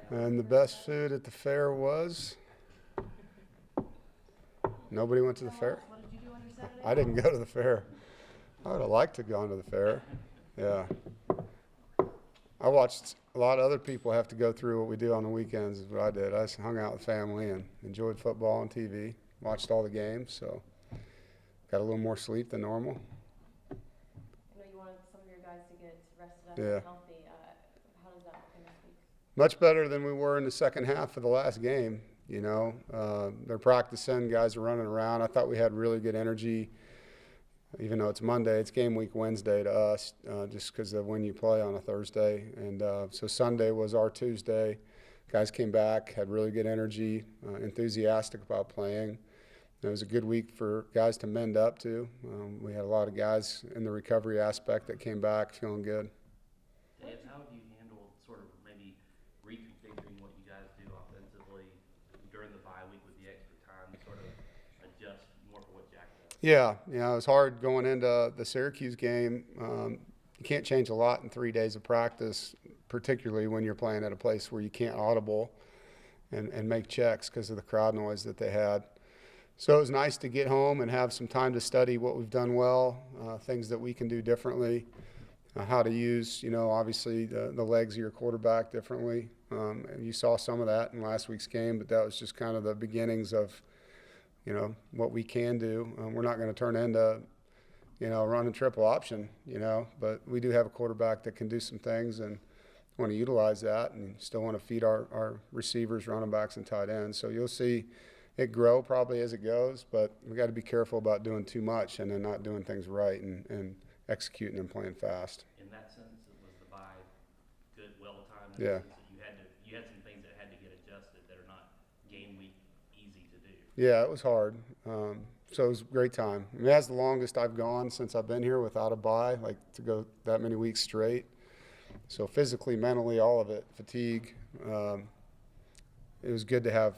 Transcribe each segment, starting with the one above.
And the best food at the fair was? Nobody went to the fair? What did you do on your Saturday? I didn't go to the fair. I would have liked to go to the fair. Yeah. I watched a lot of other people have to go through what we do on the weekends is what I did. I just hung out with family and enjoyed football and TV, watched all the games, so got a little more sleep than normal. I know you wanted some of your guys to get rested up Yeah. and healthy. How does that look in this week? Much better than we were in the second half of the last game. You know, they're practicing, guys are running around. I thought we had really good energy, even though it's Monday. It's game week Wednesday to us, just because of when you play on a Thursday. And so Sunday was our Tuesday. Guys came back, had really good energy, enthusiastic about playing. It was a good week for guys to mend up to. We had a lot of guys in the recovery aspect that came back feeling good. Dave, how have you handled sort of maybe reconfiguring what you guys do offensively during the bye week with the extra time to sort of adjust more for what Jack does? Yeah, it was hard going into the Syracuse game. You can't change a lot in 3 days of practice, particularly when you're playing at a place where you can't audible and make checks because of the crowd noise that they had. So it was nice to get home and have some time to study what we've done well, things that we can do differently, how to use, obviously the legs of your quarterback differently. And you saw some of that in last week's game, but that was just kind of the beginnings of, what we can do. We're not going to turn into, running triple option, but we do have a quarterback that can do some things and want to utilize that and still want to feed our receivers, running backs, and tight ends. So you'll see it grow probably as it goes, but we got to be careful about doing too much and then not doing things right and executing and playing fast. In that sense, it was the bye good, well-timed. Yeah. You had some things that had to get adjusted that are not game week easy to do. Yeah, it was hard. So it was a great time. I mean, that's the longest I've gone since I've been here without a bye, like to go that many weeks straight. So physically, mentally, all of it, fatigue. It was good to have.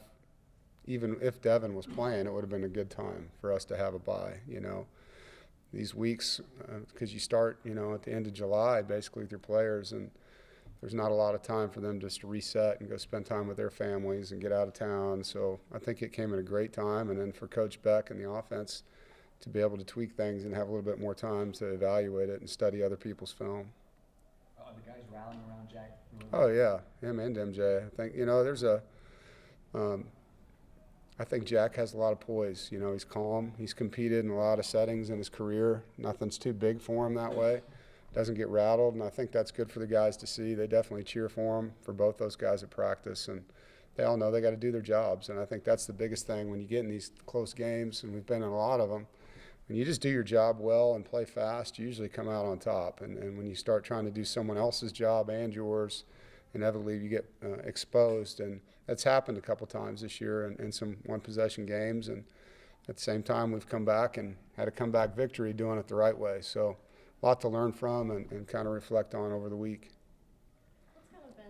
Even if Devin was playing, it would have been a good time for us to have a bye, These weeks, because you start, at the end of July, basically, with your players, and there's not a lot of time for them just to reset and go spend time with their families and get out of town. So I think it came at a great time. And then for Coach Beck and the offense to be able to tweak things and have a little bit more time to evaluate it and study other people's film. Are the guys rallying around Jack? Oh, yeah, him and MJ. I think, there's I think Jack has a lot of poise. He's calm. He's competed in a lot of settings in his career. Nothing's too big for him that way. Doesn't get rattled, and I think that's good for the guys to see. They definitely cheer for him, for both those guys at practice, and they all know they got to do their jobs. And I think that's the biggest thing when you get in these close games, and we've been in a lot of them. When you just do your job well and play fast, you usually come out on top. And when you start trying to do someone else's job and yours, inevitably you get exposed. And that's happened a couple times this year in some one-possession games. And at the same time, we've come back and had a comeback victory doing it the right way. So a lot to learn from and kind of reflect on over the week. What's kind of been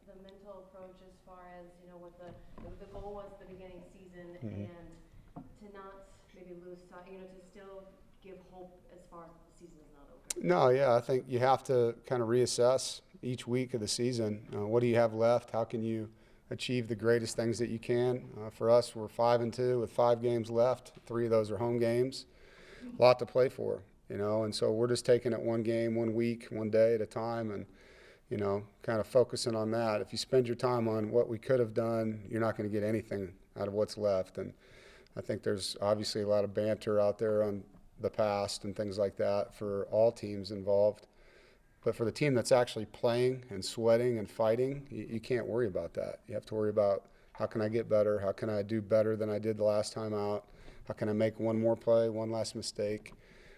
the mental approach as far as, what the goal was at the beginning of the season and to not maybe lose sight, to still give hope as far as the season is not over? No, yeah, I think you have to kind of reassess each week of the season. What do you have left? How can you achieve the greatest things that you can? For us, we're 5-2 with 5 games left. 3 of those are home games. A lot to play for, and so we're just taking it one game, 1 week, 1 day at a time and, kind of focusing on that. If you spend your time on what we could have done, you're not going to get anything out of what's left. And I think there's obviously a lot of banter out there on the past and things like that for all teams involved. But for the team that's actually playing and sweating and fighting, you can't worry about that. You have to worry about how can I get better? How can I do better than I did the last time out? How can I make one more play, one less mistake?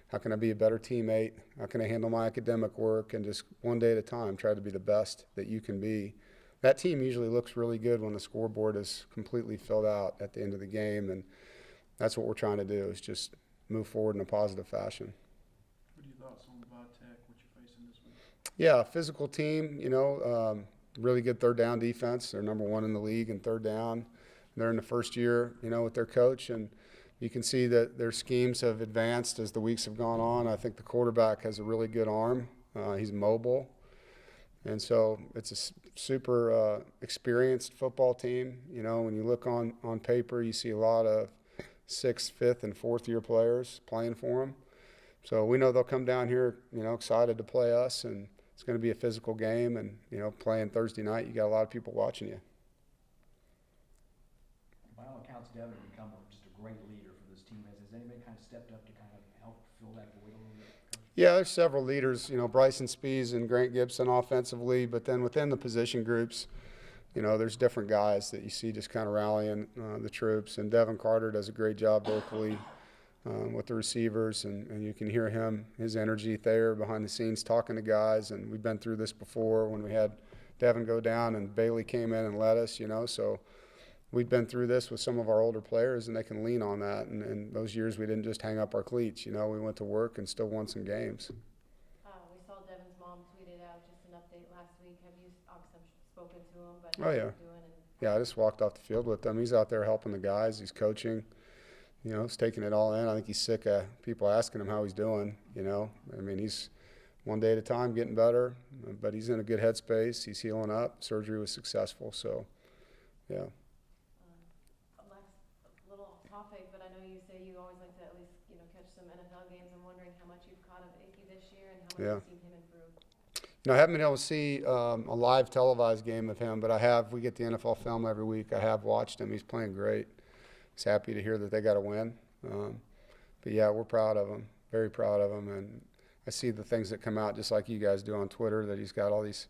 How can I be a better teammate? How can I handle my academic work? And just one day at a time, try to be the best that you can be. That team usually looks really good when the scoreboard is completely filled out at the end of the game. And that's what we're trying to do, is just move forward in a positive fashion. What are your thoughts on Tech, what you're facing this week? Yeah, physical team, really good third down defense. They're number 1 in the league in third down. They're in the first year, with their coach, and you can see that their schemes have advanced as the weeks have gone on. I think the quarterback has a really good arm. He's mobile. And so it's a super experienced football team. You know, when you look on paper, you see a lot of 6th, 5th, and 4th-year players playing for them. So we know they'll come down here, you know, excited to play us, and it's going to be a physical game. And, you know, playing Thursday night, you got a lot of people watching you. By all accounts, Devin has become just a great leader for this team. Has anybody kind of stepped up to kind of help fill that void a little bit? Yeah, there's several leaders, you know, Bryson Spees and Grant Gibson offensively, but then within the position groups, you know, there's different guys that you see just kind of rallying the troops. And Devin Carter does a great job vocally with the receivers, and you can hear him, his energy there behind the scenes talking to guys. And we've been through this before when we had Devin go down and Bailey came in and led us, you know. So we've been through this with some of our older players, and they can lean on that. And those years we didn't just hang up our cleats, you know. We went to work and still won some games. We saw Devin's mom tweeted out just an update last week. Have you obviously spoken to him? But Oh, how's he yeah. doing? And Yeah, I just walked off the field with him. He's out there helping the guys. He's coaching. You know, he's taking it all in. I think he's sick of people asking him how he's doing, you know. I mean, he's one day at a time getting better, but he's in a good headspace. He's healing up. Surgery was successful, so, yeah. last little off topic, but I know you say you always like to at least, you know, catch some NFL games. I'm wondering how much you've caught of Icky this year and how much Yeah. you've seen him improve. You know, I haven't been able to see a live televised game of him, but I have. We get the NFL film every week. I have watched him. He's playing great. He's happy to hear that they got a win. But, yeah, we're proud of him, very proud of him. And I see the things that come out just like you guys do on Twitter, that he's got all these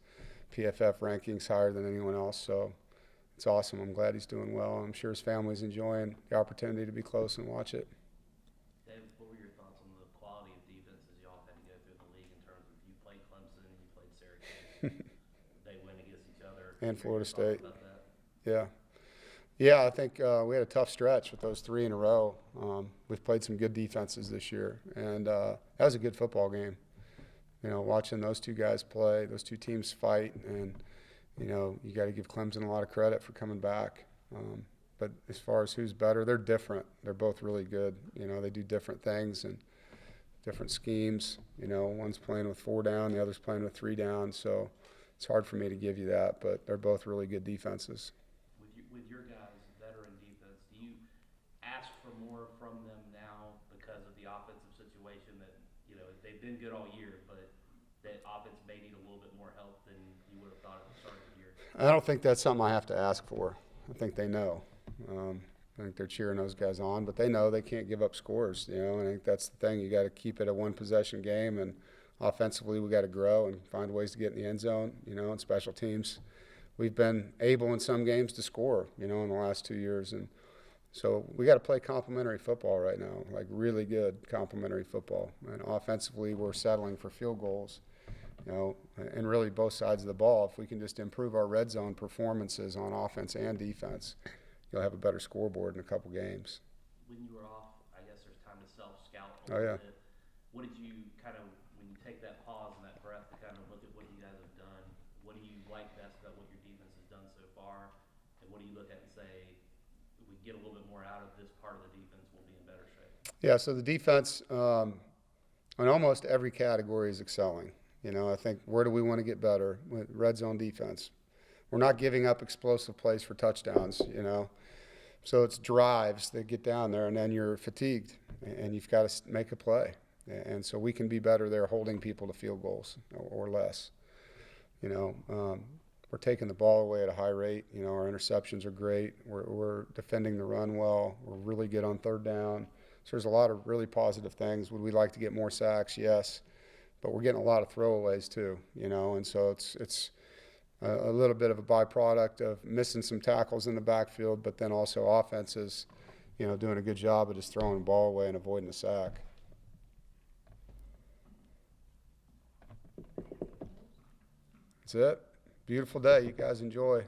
PFF rankings higher than anyone else. So it's awesome. I'm glad he's doing well. I'm sure his family's enjoying the opportunity to be close and watch it. Dave, what were your thoughts on the quality of defenses y'all had to go through the league in terms of you played Clemson and you played Syracuse? They win against each other. And What were your Florida thoughts State. about that? Yeah. Yeah, I think we had a tough stretch with those 3 in a row. We've played some good defenses this year, and that was a good football game. You know, watching those two guys play, those two teams fight, and, you know, you got to give Clemson a lot of credit for coming back. But as far as who's better, they're different. They're both really good. You know, they do different things and different schemes. You know, one's playing with 4 down, the other's playing with 3 down. So it's hard for me to give you that, but they're both really good defenses. With your guys' veteran defense, do you ask for more from them now because of the offensive situation that, you know, they've been good all year, but that offense may need a little bit more help than you would have thought at the start of the year? I don't think that's something I have to ask for. I think they know. I think they're cheering those guys on, but they know they can't give up scores. You know, and I think that's the thing. You got to keep it a one-possession game, and offensively we got to grow and find ways to get in the end zone. You know, and special teams, we've been able in some games to score. You know, in the last 2 years, and so we got to play complementary football right now, like really good complementary football. And offensively, we're settling for field goals. You know, and really both sides of the ball. If we can just improve our red zone performances on offense and defense, you'll have a better scoreboard in a couple games. When you were off, I guess there's time to self-scout a Oh, little yeah. bit. What did you kind of, when you take that pause and that breath to kind of look at what you guys have done, what do you like best about what your defense has done so far? And what do you look at and say, if we get a little bit more out of this part of the defense, we'll be in better shape? Yeah, so the defense on almost every category is excelling. You know, I think where do we want to get better with red zone defense? We're not giving up explosive plays for touchdowns, you know. So it's drives that get down there, and then you're fatigued, and you've got to make a play. And so we can be better there holding people to field goals or less. You know, we're taking the ball away at a high rate. You know, our interceptions are great. We're defending the run well. We're really good on 3rd down. So there's a lot of really positive things. Would we like to get more sacks? Yes. But we're getting a lot of throwaways too, you know, and so it's a little bit of a byproduct of missing some tackles in the backfield, but then also offenses, you know, doing a good job of just throwing the ball away and avoiding the sack. That's it. Beautiful day. You guys enjoy.